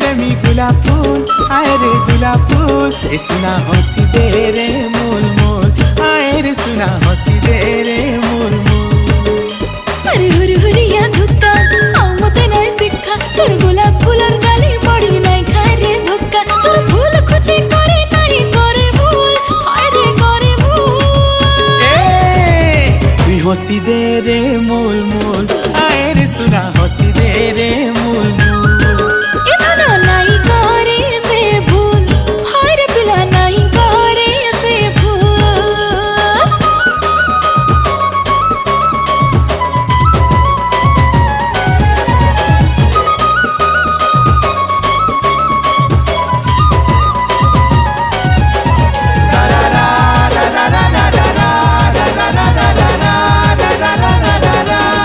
देमी गुलाब फूल, आए रे गुलाब फूल। ए सुना हंसी दे रे मोल मोल, आए रे सुना हंसी दे रे मोल मोल। अरे हुरी हुरिया धुक्का हाँ मते नाय शिक्षा, तोर गुलाब फूलर जाली बड़ी नाय खाए रे धोक्का। तोर फूल खुची करे नाई करे भूल, हाय रे करे भूल। तू हंसी दे रे मोल मोल, आए रे सुना